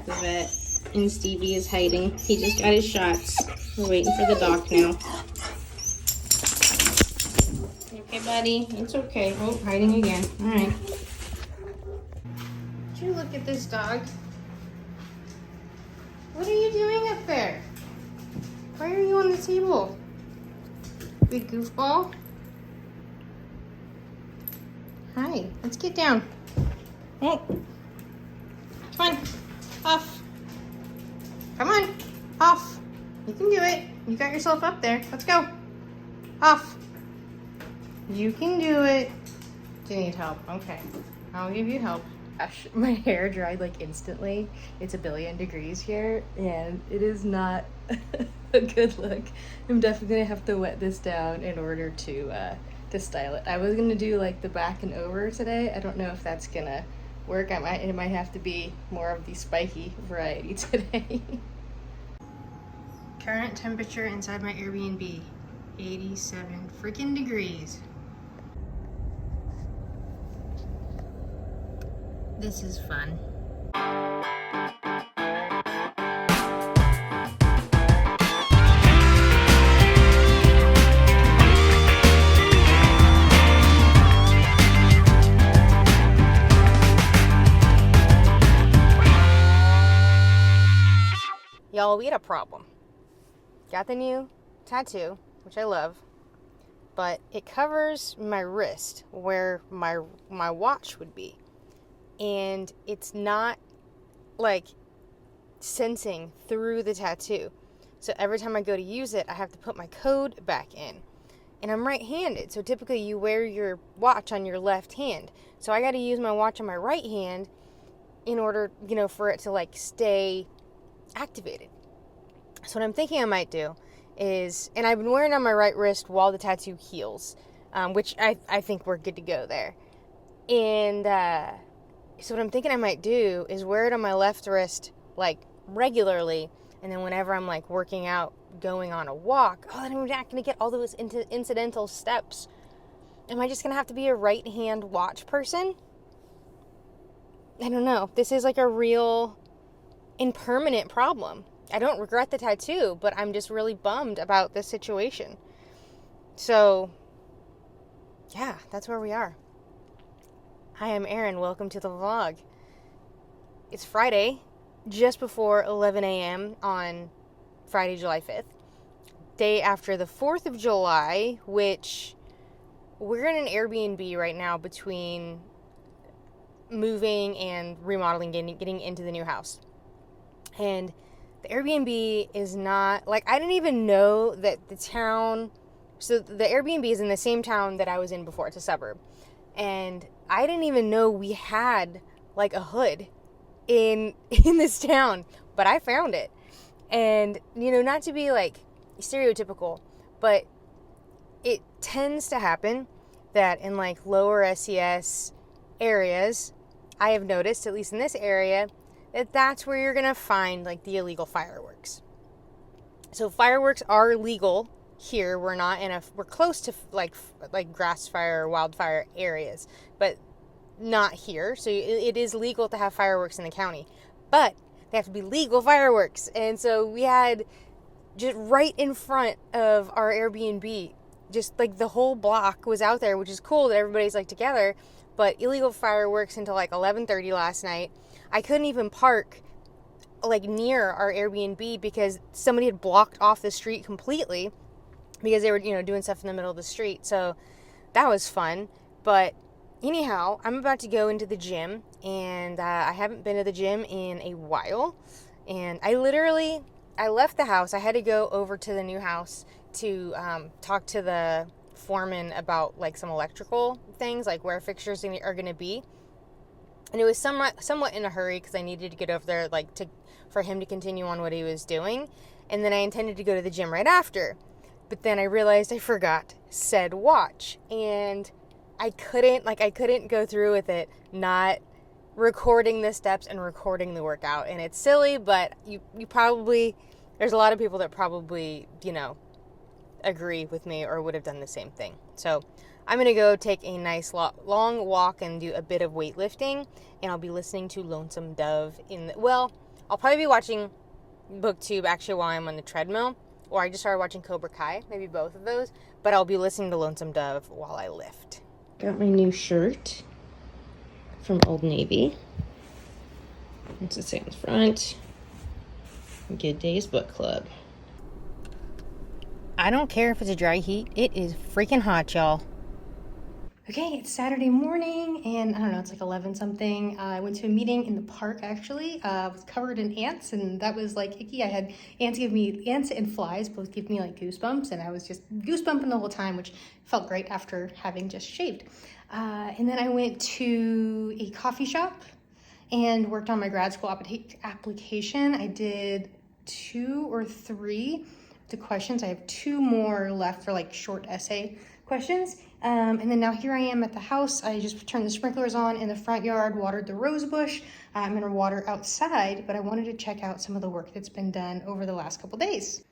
the vet. And Stevie is hiding. He just got his shots. We're waiting for the doc now. Okay, buddy? It's okay. Oh, hiding again. All right. Would you look at this dog? What are you doing up there? Why are you on the table? Big goofball. Hi, let's get down. Oh. Come on, off. Come on, off. You can do it. You got yourself up there. Let's go. Off. You can do it. Do you need help? Okay, I'll give you help. Gosh, my hair dried like instantly. It's 1,000,000,000 degrees here, and it is not a good look. I'm definitely gonna have to wet this down in order to style it. I was gonna do like the back and over today. I don't know if that's gonna work. It might have to be more of the spiky variety today. Current temperature inside my Airbnb, 87 freaking degrees. This is fun. Y'all, we had a problem. Got the new tattoo, which I love, but it covers my wrist where my watch would be. And it's not like sensing through the tattoo. So every time I go to use it, I have to put my code back in. And I'm right-handed, so typically you wear your watch on your left hand. So I got to use my watch on my right hand in order, for it to like stay activated. So what I'm thinking I might do is, and I've been wearing it on my right wrist while the tattoo heals, which I think we're good to go there. And so what I'm thinking I might do is wear it on my left wrist like regularly, and then whenever I'm like working out, going on a walk, then I'm not going to get all those incidental steps. Am I just going to have to be a right hand watch person? I don't know. This is like a real and permanent problem. I don't regret the tattoo, but I'm just really bummed about this situation. So, yeah, that's where we are. Hi, I'm Erin. Welcome to the vlog. It's Friday, just before 11 a.m. on Friday, July 5th. Day after the 4th of July, which we're in an Airbnb right now between moving and remodeling, getting into the new house. And the Airbnb is not, like, I didn't even know that the town, so the Airbnb is in the same town that I was in before. It's a suburb. And I didn't even know we had, like, a hood in this town, but I found it. And, not to be, like, stereotypical, but it tends to happen that in, like, lower SES areas, I have noticed, at least in this area, that's where you're going to find, like, the illegal fireworks. So fireworks are legal here. We're close to, like grass fire or wildfire areas, but not here. So it is legal to have fireworks in the county, but they have to be legal fireworks. And so we had just right in front of our Airbnb, just like the whole block was out there, which is cool that everybody's like together, but illegal fireworks until like 11:30 last night. I couldn't even park like near our Airbnb because somebody had blocked off the street completely because they were, doing stuff in the middle of the street. So that was fun. But anyhow, I'm about to go into the gym, and I haven't been to the gym in a while. And I left the house. I had to go over to the new house to talk to the foreman about like some electrical things, like where fixtures are going to be. And it was somewhat in a hurry because I needed to get over there for him to continue on what he was doing. And then I intended to go to the gym right after. But then I realized I forgot said watch. And I couldn't go through with it not recording the steps and recording the workout. And it's silly, but you probably, there's a lot of people that probably, agree with me or would have done the same thing. So I'm going to go take a nice long walk and do a bit of weightlifting, and I'll be listening to Lonesome Dove I'll probably be watching BookTube actually while I'm on the treadmill, or I just started watching Cobra Kai, maybe both of those, but I'll be listening to Lonesome Dove while I lift. Got my new shirt from Old Navy. What's it say on the front? Good Days Book Club. I don't care if it's a dry heat. It is freaking hot, y'all. Okay, it's Saturday morning, and I don't know, it's like 11 something. I went to a meeting in the park, actually. I was covered in ants, and that was like icky. I had ants and flies both give me like goosebumps, and I was just goosebumping the whole time, which felt great after having just shaved. And then I went to a coffee shop and worked on my grad school application. I did 2 or 3 the questions. I have 2 more left for like short essay questions. And then now here I am at the house. I just turned the sprinklers on in the front yard, watered the rose bush. I'm gonna water outside, but I wanted to check out some of the work that's been done over the last couple days.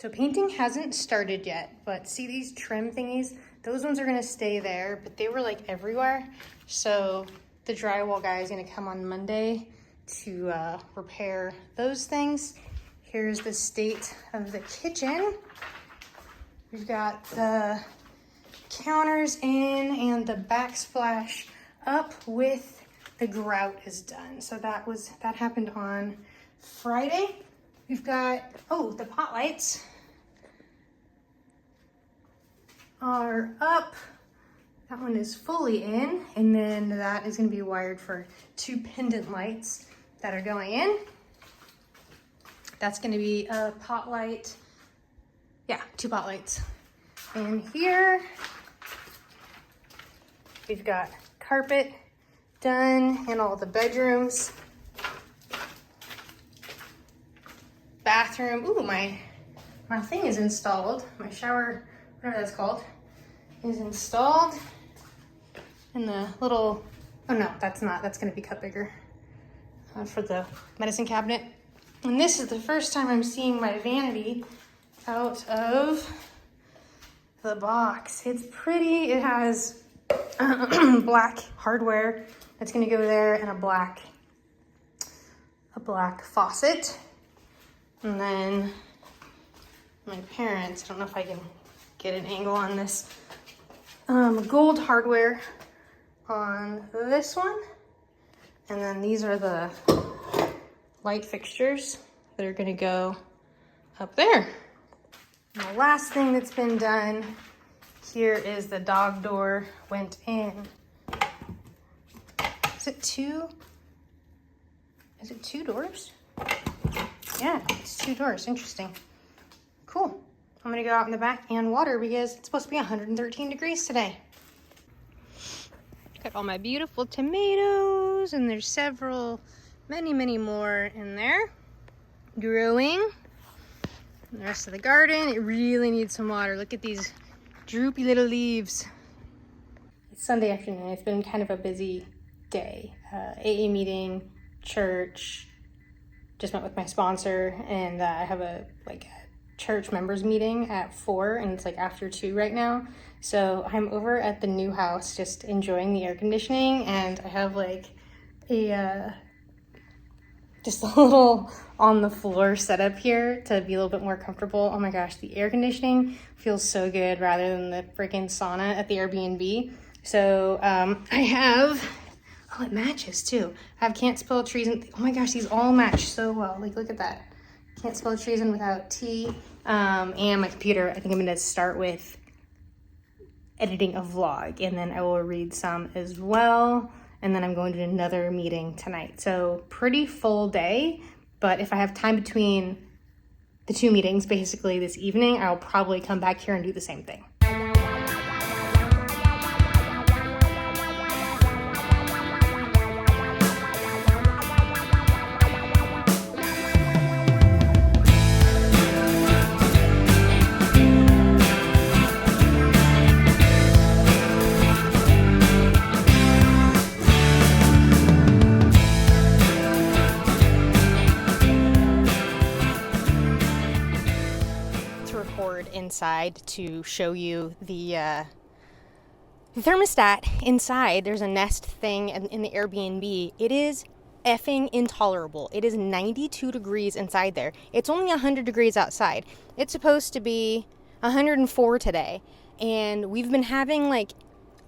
So painting hasn't started yet, but see these trim thingies? Those ones are gonna stay there, but they were like everywhere. So the drywall guy is gonna come on Monday to repair those things. Here's the state of the kitchen. We've got the counters in and the backsplash up with the grout is done. So that happened on Friday. We've got, the pot lights are up. That one is fully in, and then that is going to be wired for 2 pendant lights that are going in. That's going to be a pot light. Yeah, 2 pot lights. And here we've got carpet done in all the bedrooms. Bathroom. Ooh, my thing is installed. My shower, whatever that's called, is installed. And the little, oh no, that's not. That's going to be cut bigger for the medicine cabinet. And this is the first time I'm seeing my vanity out of the box. It's pretty. It has black hardware that's going to go there, and a black faucet. And then my parents, I don't know if I can get an angle on this, gold hardware on this one. And then these are the light fixtures that are going to go up there. And the last thing that's been done here is the dog door went in. Is it 2? Is it 2 doors? Yeah, it's 2 doors. Interesting. Cool. I'm gonna go out in the back and water because it's supposed to be 113 degrees today. Got all my beautiful tomatoes, and there's many more in there growing. And the rest of the garden, it really needs some water. Look at these droopy little leaves. It's Sunday afternoon. It's been kind of a busy day. AA meeting, church, just met with my sponsor, and I have a church members meeting at 4, and it's like after 2 right now. So I'm over at the new house just enjoying the air conditioning, and I have like a just a little on the floor setup here to be a little bit more comfortable. Oh my gosh, the air conditioning feels so good rather than the freaking sauna at the Airbnb. So I have, it matches too. I have Can't Spell Treason. Oh my gosh, these all match so well. Like, look at that. Can't Spell Treason without T. And my computer, I think I'm gonna start with editing a vlog, and then I will read some as well. And then I'm going to another meeting tonight. So pretty full day, but if I have time between the 2 meetings, basically this evening, I'll probably come back here and do the same thing. Inside to show you the thermostat inside. There's a Nest thing in the Airbnb. It is effing intolerable. It is 92 degrees inside there. It's only 100 degrees outside. It's supposed to be 104 today. And we've been having like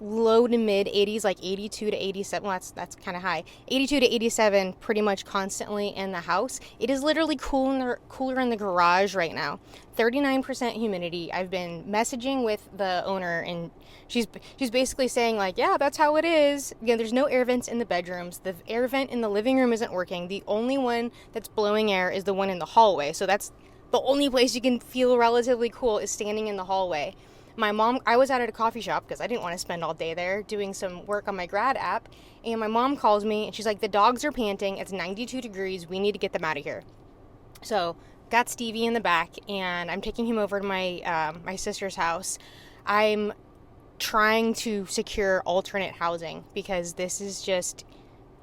low to mid 80s, like 82 to 87. Well, that's kind of high. 82 to 87 pretty much constantly in the house. It is literally cooler in the garage right now. 39% humidity. I've been messaging with the owner, and she's basically saying like, yeah, that's how it is. You know, there's no air vents in the bedrooms. The air vent in the living room isn't working. The only one that's blowing air is the one in the hallway. So that's the only place you can feel relatively cool, is standing in the hallway. My mom, I was out at a coffee shop because I didn't want to spend all day there doing some work on my grad app. And my mom calls me and she's like, the dogs are panting. It's 92 degrees. We need to get them out of here. So got Stevie in the back and I'm taking him over to my sister's house. I'm trying to secure alternate housing because this is just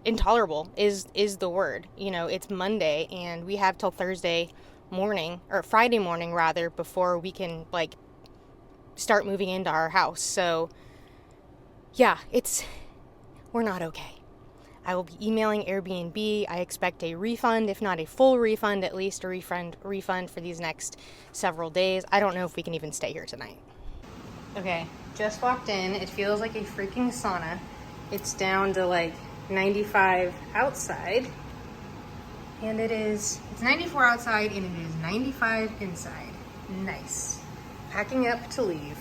intolerable is the word. You know, it's Monday and we have till Thursday morning, or Friday morning rather, before we can like start moving into our house. So yeah, we're not okay. I will be emailing Airbnb. I expect a refund, if not a full refund, at least a refund for these next several days. I don't know if we can even stay here tonight. Okay, just walked in. It feels like a freaking sauna. It's down to like 95 outside. And it's 94 outside and it is 95 inside. Nice. Packing up to leave.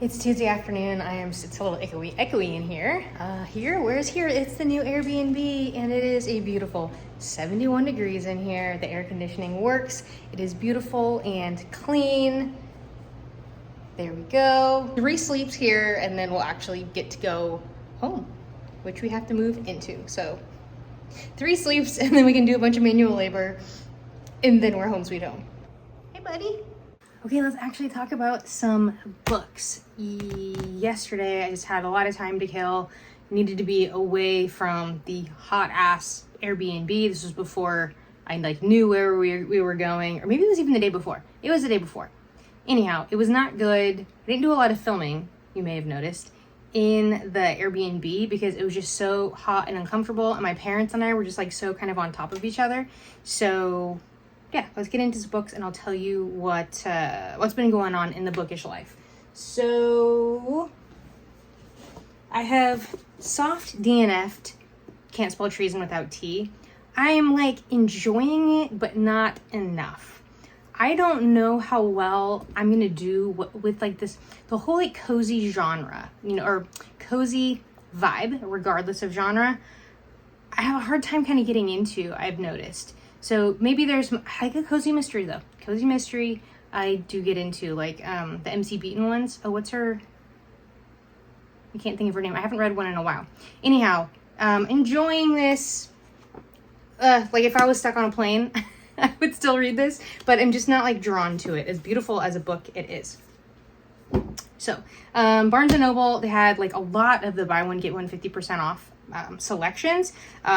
It's Tuesday afternoon. It's a little echoey in here. Where's here? It's the new Airbnb and it is a beautiful 71 degrees in here. The air conditioning works. It is beautiful and clean. There we go. 3 sleeps here and then we'll actually get to go home, which we have to move into. So 3 sleeps and then we can do a bunch of manual labor and then we're home sweet home. Hey buddy. Okay, let's actually talk about some books. Yesterday, I just had a lot of time to kill. Needed to be away from the hot ass Airbnb. This was before I knew where we were going, or maybe it was even the day before. It was the day before. Anyhow, it was not good. I didn't do a lot of filming, you may have noticed, in the Airbnb because it was just so hot and uncomfortable, and my parents and I were just so kind of on top of each other. So yeah, let's get into some books and I'll tell you what's been going on in the bookish life. So I have soft DNF'd Can't Spell Treason Without T. I am enjoying it, but not enough. I don't know how well I'm gonna do with the whole cozy genre, or cozy vibe, regardless of genre. I have a hard time kind of getting into, I've noticed. So maybe there's a cozy mystery though. Cozy mystery I do get into, the MC Beaton ones. Oh, what's her? I can't think of her name. I haven't read one in a while. Anyhow, enjoying this. If I was stuck on a plane, I would still read this, but I'm just not drawn to it. As beautiful as a book it is. So, Barnes & Noble, they had a lot of the buy one get one 50% off selections.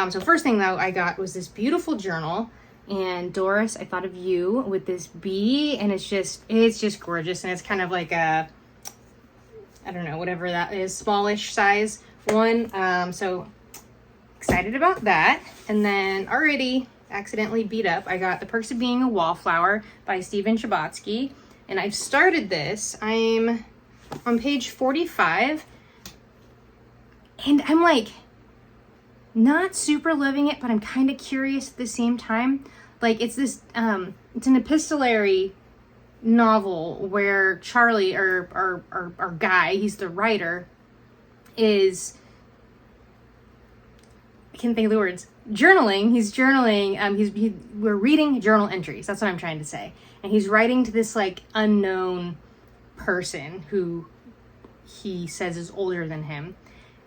So first thing though I got was this beautiful journal, and Doris, I thought of you with this bee, and it's just gorgeous, and it's kind of like a, I don't know, whatever that is, smallish size one. So excited about that. And then already accidentally beat up, I got The Perks of Being a Wallflower by Chbosky, and I've started this. I'm on page 45 and I'm not super loving it, but I'm kind of curious at the same time. It's this, it's an epistolary novel where Charlie, or Guy, he's the writer, is, I can't think of the words, journaling. He's journaling, we're reading journal entries, that's what I'm trying to say. And he's writing to this unknown person who he says is older than him.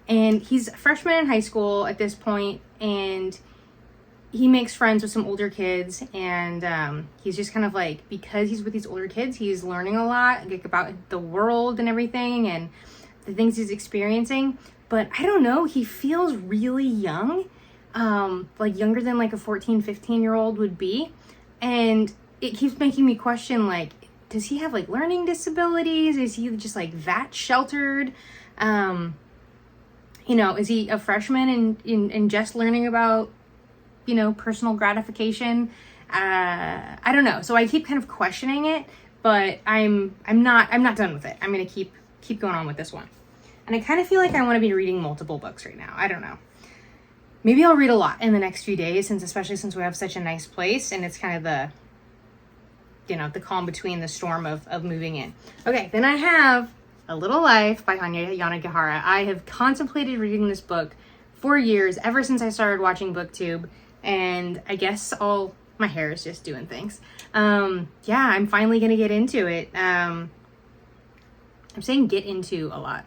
And he's a freshman in high school at this point, and he makes friends with some older kids, and he's just kind of like, because he's with these older kids, he's learning a lot like about the world and everything and the things he's experiencing. But I don't know, he feels really young, like younger than like a 14-15-year-old would be. And it keeps making me question, like, does he have like learning disabilities? Is he just like that sheltered? You know, is he a freshman and just learning about, you know, personal gratification? I don't know. So I keep kind of questioning it, but I'm not done with it. I'm gonna keep going on with this one. And I kind of feel like I want to be reading multiple books right now. I don't know. Maybe I'll read a lot in the next few days, especially since we have such a nice place and it's kind of the, you know, the calm between the storm of moving in. Okay, then I have A Little Life by Hanya Yanagihara. I have contemplated reading this book for years, ever since I started watching BookTube, and I guess my hair is just doing things. Yeah, I'm finally gonna get into it. I'm saying get into a lot.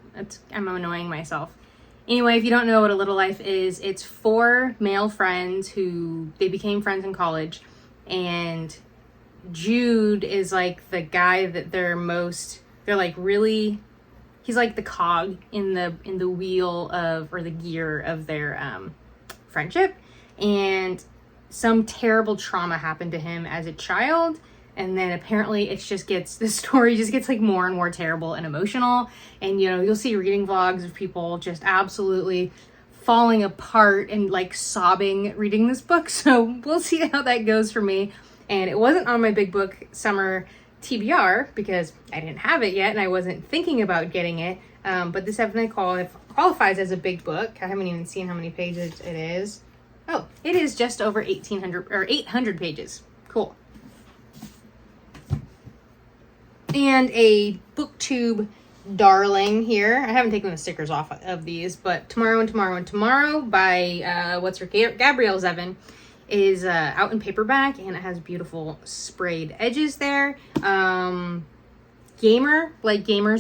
I'm annoying myself. Anyway, if you don't know what A Little Life is, it's 4 male friends who they became friends in college, and Jude is like the guy that they're like really, he's like the cog in the wheel of, or the gear of their friendship. And some terrible trauma happened to him as a child, and then apparently the story just gets like more and more terrible and emotional. And you know, you'll see reading vlogs of people just absolutely falling apart and like sobbing reading this book. So we'll see how that goes for me. And it wasn't on my big book summer TBR because I didn't have it yet and I wasn't thinking about getting it. But this definitely qualifies as a big book. I haven't even seen how many pages it is. Oh, it is just over 1,800 or 800 pages. Cool. And a BookTube darling here. I haven't taken the stickers off of these, but Tomorrow and Tomorrow and Tomorrow by Gabriell Zevin is out in paperback, and it has beautiful sprayed edges there. Gamers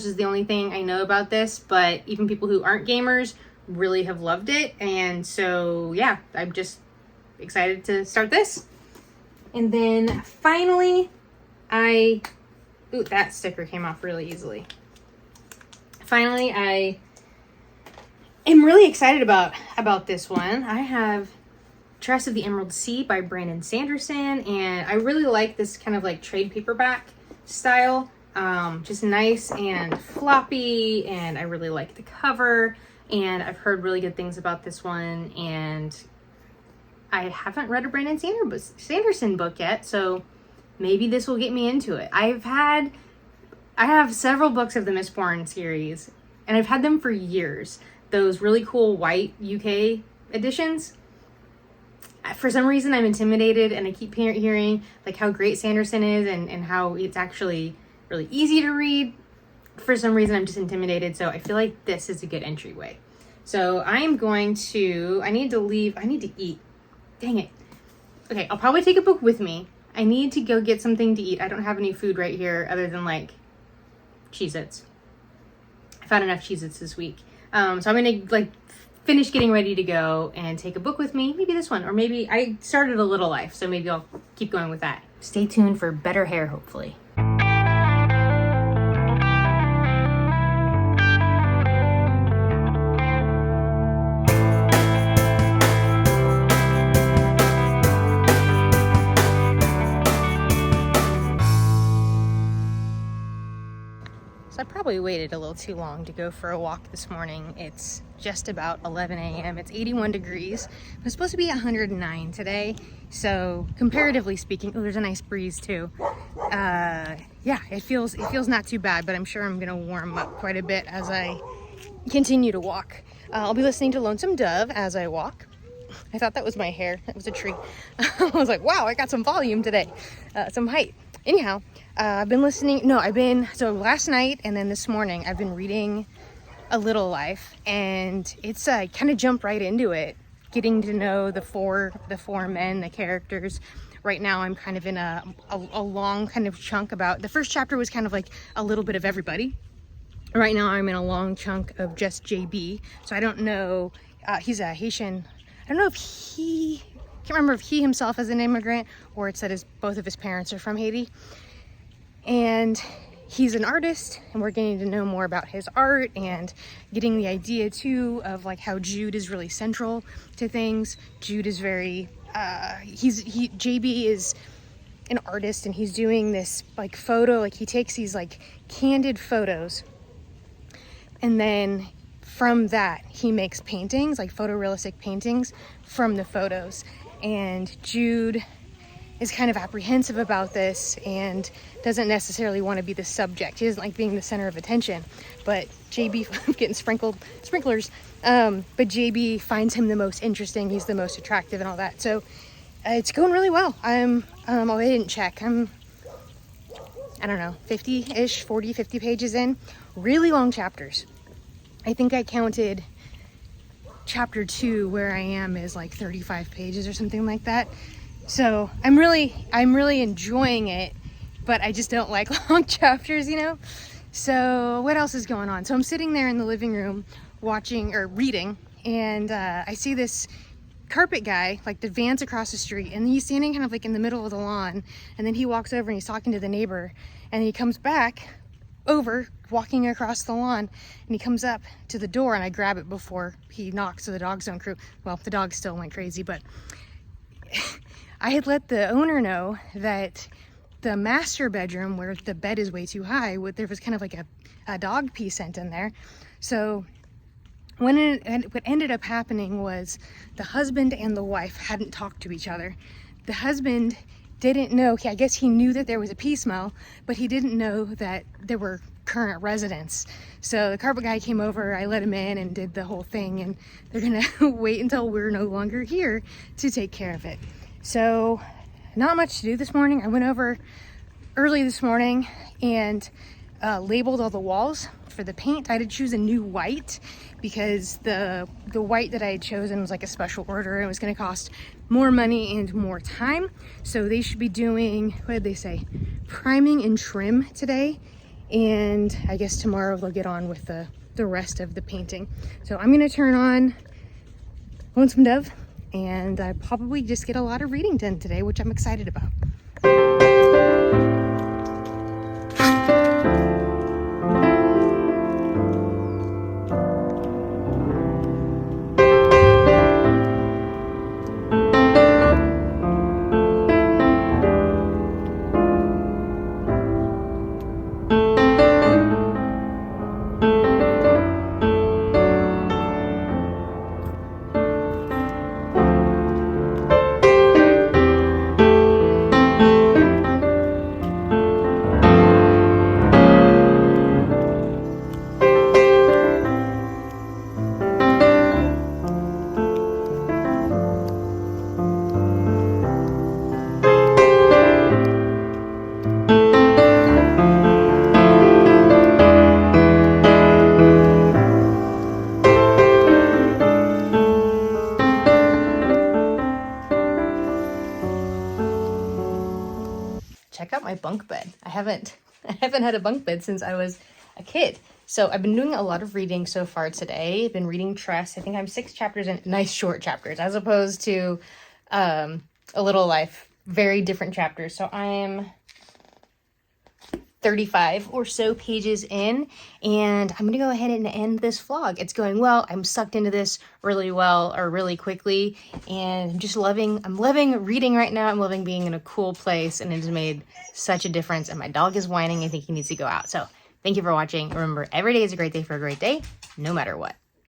is the only thing I know about this, but even people who aren't gamers really have loved it. And so yeah, I'm just excited to start this. And then finally, ooh, that sticker came off really easily. Finally, I am really excited about this one. I have Tress of the Emerald Sea by Brandon Sanderson, and I really like this kind of like trade paperback style. Just nice and floppy, and I really like the cover, and I've heard really good things about this one, and I haven't read a Brandon Sanderson book yet, so maybe this will get me into it. I have several books of the Mistborn series, and I've had them for years. Those really cool white UK editions. For some reason, I'm intimidated, and I keep hearing like how great Sanderson is and how it's actually really easy to read. For some reason, I'm just intimidated, so I feel like this is a good entryway. So I need to eat. Dang it. Okay, I'll probably take a book with me. I need to go get something to eat. I don't have any food right here other than like Cheez-Its. I've had enough Cheez-Its this week. So I'm gonna like finish getting ready to go and take a book with me. Maybe this one, or maybe I started A Little Life, so maybe I'll keep going with that. Stay tuned for better hair, hopefully. So I probably waited a little too long to go for a walk this morning. It's just about 11 a.m. It's 81 degrees. It's supposed to be 109 today. So comparatively speaking, oh, there's a nice breeze too. Yeah, it feels not too bad, but I'm sure I'm gonna warm up quite a bit as I continue to walk. I'll be listening to Lonesome Dove as I walk. I thought that was my hair. That was a tree. I was like, wow, I got some volume today, some height. Anyhow, so last night and then this morning, I've been reading A Little Life, and it's kind of jump right into it, getting to know the four men, the characters. Right now, I'm kind of in a long kind of chunk about, the first chapter was kind of like a little bit of everybody. Right now, I'm in a long chunk of just JB. So I don't know, he's a Haitian. I don't know if he can't remember if he himself is an immigrant or it's that both of his parents are from Haiti. And he's an artist, and we're getting to know more about his art and getting the idea too of like how Jude is really central to things. Jude is very, JB is an artist, and he's doing this like photo, like he takes these like candid photos, and then from that he makes paintings, like photorealistic paintings from the photos. And Jude is kind of apprehensive about this and doesn't necessarily want to be the subject. He doesn't like being the center of attention. But JB, getting sprinklers, but JB finds him the most interesting. He's the most attractive and all that. So it's going really well. I didn't check. I don't know, 50-ish, 40, 50 pages in. Really long chapters. I think I counted chapter 2 where I am is like 35 pages or something like that. So I'm really enjoying it, but I just don't like long chapters, you know? So what else is going on? So I'm sitting there in the living room watching or reading, and I see this carpet guy, like the van's across the street, and he's standing kind of like in the middle of the lawn, and then he walks over and he's talking to the neighbor, and he comes back over, walking across the lawn, and he comes up to the door, and I grab it before he knocks so the dogs don't crew. Well, the dogs still went crazy, but I had let the owner know that the master bedroom, where the bed is way too high, there was kind of like a dog pee scent in there. So what ended up happening was the husband and the wife hadn't talked to each other. The husband didn't know, I guess he knew that there was a pee smell, but he didn't know that there were current residents. So the carpet guy came over, I let him in and did the whole thing, and they're gonna wait until we're no longer here to take care of it. So not much to do this morning. I went over early this morning and labeled all the walls for the paint. I had to choose a new white because the white that I had chosen was like a special order, and it was going to cost more money and more time. So they should be doing, what did they say, priming and trim today, and I guess tomorrow they'll get on with the rest of the painting. So I'm going to turn on Lonesome Dove, and I probably just get a lot of reading done today, which I'm excited about. Check out my bunk bed. I haven't had a bunk bed since I was a kid. So I've been doing a lot of reading so far today. I've been reading Tress. I think I'm 6 chapters in, nice short chapters, as opposed to A Little Life, very different chapters. So I'm 35 or so pages in, and I'm gonna go ahead and end this vlog. It's going well. I'm sucked into this really well, or really quickly, and I'm loving reading right now. I'm loving being in a cool place, and it's made such a difference. And my dog is whining. I think he needs to go out. So thank you for watching. Remember, every day is a great day for a great day, no matter what.